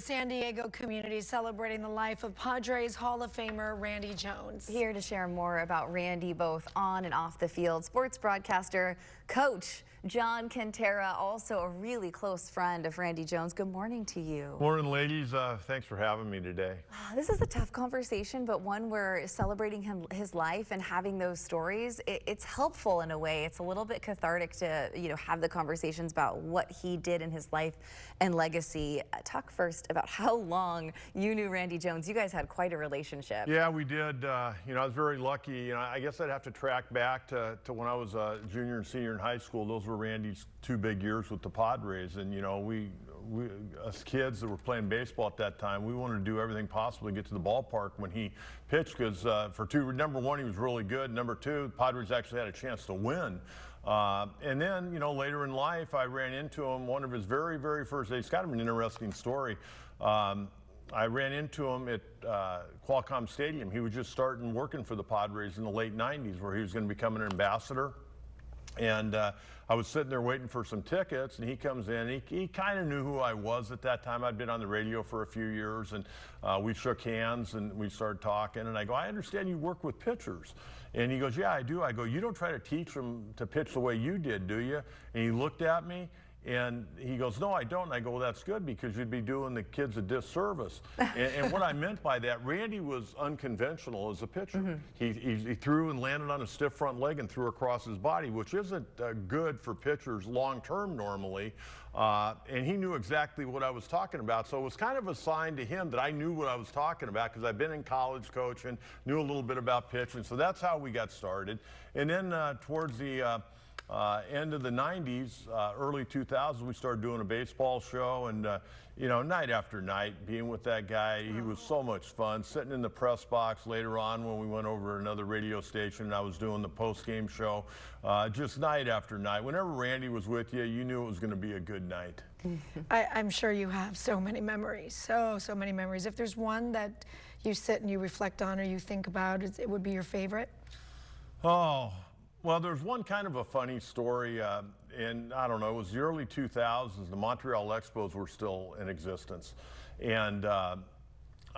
San Diego community celebrating the life of Padres Hall of Famer Randy Jones. Here to share more about Randy both on and off the field, sports broadcaster, coach John Kentera, also a really close friend of Randy Jones. Good morning to you. Morning, ladies. Thanks for having me today. This is a tough conversation, but one where celebrating his life and having those stories, it's helpful in a way. It's a little bit cathartic to, have the conversations about what he did in his life and legacy. Talk first about how long you knew Randy Jones. You guys had quite a relationship. Yeah, we did. I was very lucky. I guess I'd have to track back to when I was a junior and senior in high school. Those were Randy's 2 big years with the Padres, and we us kids that were playing baseball at that time, we wanted to do everything possible to get to the ballpark when he pitched, because number one, he was really good. Number two, the Padres actually had a chance to win. And then, later in life, I ran into him one of his very, very first days. It's kind of an interesting story. I ran into him at Qualcomm Stadium. He was just starting working for the Padres in the late 90s, where he was going to become an ambassador. And I was sitting there waiting for some tickets, and he comes in. He kind of knew who I was at that time. I'd been on the radio for a few years, and we shook hands, and we started talking. And I go, I understand you work with pitchers. And he goes, yeah, I do. I go, you don't try to teach them to pitch the way you did, do you? And he looked at me. And he goes, no, I don't. And I go, well, that's good, because you'd be doing the kids a disservice. and what I meant by that, Randy was unconventional as a pitcher. He threw and landed on a stiff front leg and threw across his body, which isn't good for pitchers long-term normally. And he knew exactly what I was talking about. So it was kind of a sign to him that I knew what I was talking about, because I've been in college coaching, knew a little bit about pitching. So that's how we got started. And then towards the end of the 90s, early 2000s, we started doing a baseball show, and night after night, being with that guy, he was so much fun. Sitting in the press box later on when we went over to another radio station, and I was doing the post-game show, just night after night. Whenever Randy was with you, you knew it was going to be a good night. I'm sure you have so many memories, so many memories. If there's one that you sit and you reflect on or you think about, it would be your favorite? Oh. Well, there's one kind of a funny story, and I don't know, it was the early 2000s, the Montreal Expos were still in existence. And I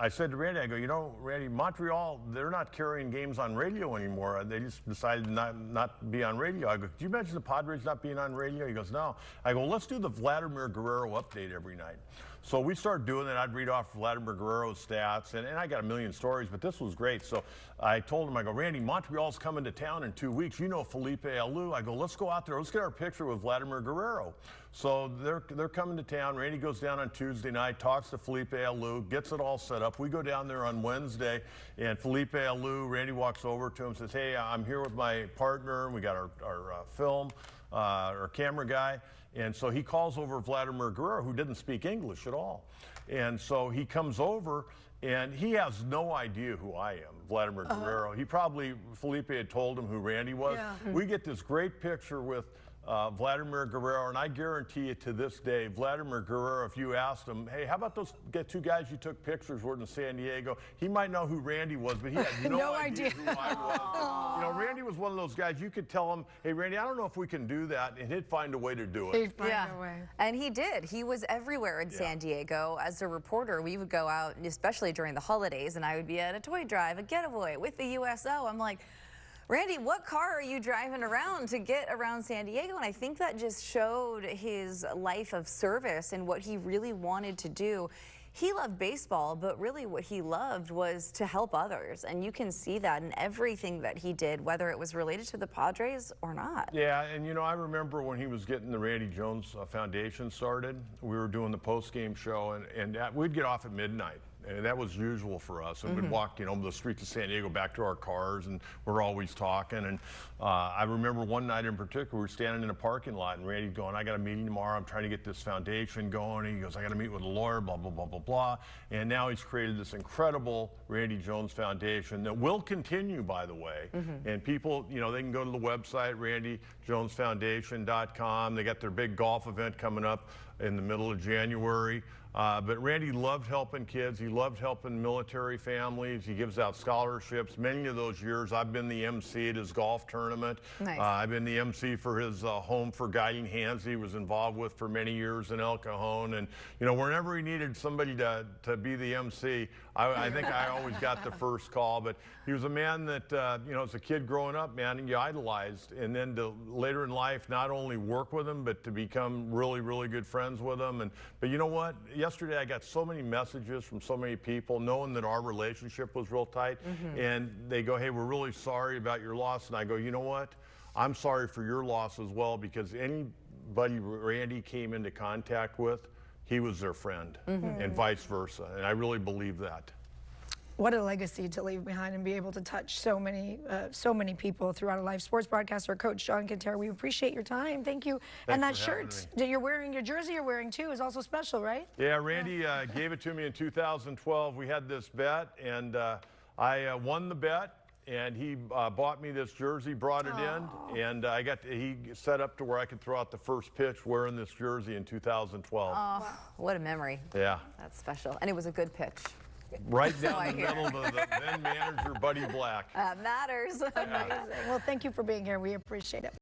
said to Randy, I go, Randy, Montreal, they're not carrying games on radio anymore. They just decided not to be on radio. I go, do you imagine the Padres not being on radio? He goes, no. I go, let's do the Vladimir Guerrero update every night. So we started doing that. I'd read off Vladimir Guerrero's stats, and I got a million stories, but this was great. So I told him, I go, Randy, Montreal's coming to town in 2 weeks. You know Felipe Alou. I go, let's go out there. Let's get our picture with Vladimir Guerrero. So they're coming to town. Randy goes down on Tuesday night, talks to Felipe Alou, gets it all set up. We go down there on Wednesday, and Felipe Alou, Randy walks over to him and says, hey, I'm here with my partner. We got our film, our camera guy. And so he calls over Vladimir Guerrero, who didn't speak English at all. And so he comes over, and he has no idea who I am, Vladimir Guerrero. Felipe had told him who Randy was. Yeah. We get this great picture with Vladimir Guerrero, and I guarantee you to this day, Vladimir Guerrero, if you asked him, hey, how about those 2 guys you took pictures with in San Diego, he might know who Randy was, but he had no idea who I was. Randy was one of those guys, you could tell him, hey, Randy, I don't know if we can do that, and he'd find a way to do it. He'd find a way. And he did. He was everywhere in San Diego. As a reporter, we would go out, especially during the holidays, and I would be at a toy drive, a getaway with the USO. I'm like, Randy, what car are you driving around to get around San Diego? And I think that just showed his life of service and what he really wanted to do. He loved baseball, but really what he loved was to help others. And you can see that in everything that he did, whether it was related to the Padres or not. Yeah, and I remember when he was getting the Randy Jones Foundation started, we were doing the post-game show, and we'd get off at midnight. And that was usual for us. And we'd walk, the streets of San Diego back to our cars, and we're always talking. And I remember one night in particular, we were standing in a parking lot, and Randy's going, I got a meeting tomorrow. I'm trying to get this foundation going. And he goes, I got to meet with a lawyer, blah, blah, blah, blah, blah. And now he's created this incredible Randy Jones Foundation that will continue, by the way. And people, they can go to the website, randyjonesfoundation.com. They got their big golf event coming up in the middle of January. But Randy loved helping kids. He loved helping military families. He gives out scholarships. Many of those years, I've been the MC at his golf tournament. Nice. I've been the MC for his Home for Guiding Hands he was involved with for many years in El Cajon. And, you know, whenever he needed somebody to be the MC, I think I always got the first call. But he was a man that, you know, as a kid growing up, man, you idolized. And then to later in life, not only work with him, but to become really, really good friends with him. But you know what? Yesterday, I got so many messages from so many people knowing that our relationship was real tight. And they go, hey, we're really sorry about your loss. And I go, you know what? I'm sorry for your loss as well, because anybody Randy came into contact with, he was their friend, and vice versa. And I really believe that. What a legacy to leave behind and be able to touch so many people throughout a life. Sports broadcaster, Coach John Kentera, we appreciate your time. Thank you. And that shirt that you're wearing, your jersey you're wearing too, is also special, right? Yeah, Randy gave it to me in 2012. We had this bet, and I won the bet. And he bought me this jersey, brought it in, and he set up to where I could throw out the first pitch wearing this jersey in 2012. Oh, what a memory. Yeah. That's special. And it was a good pitch. Right down the middle to the then manager, Buddy Black. That matters. Amazing. Well, thank you for being here. We appreciate it.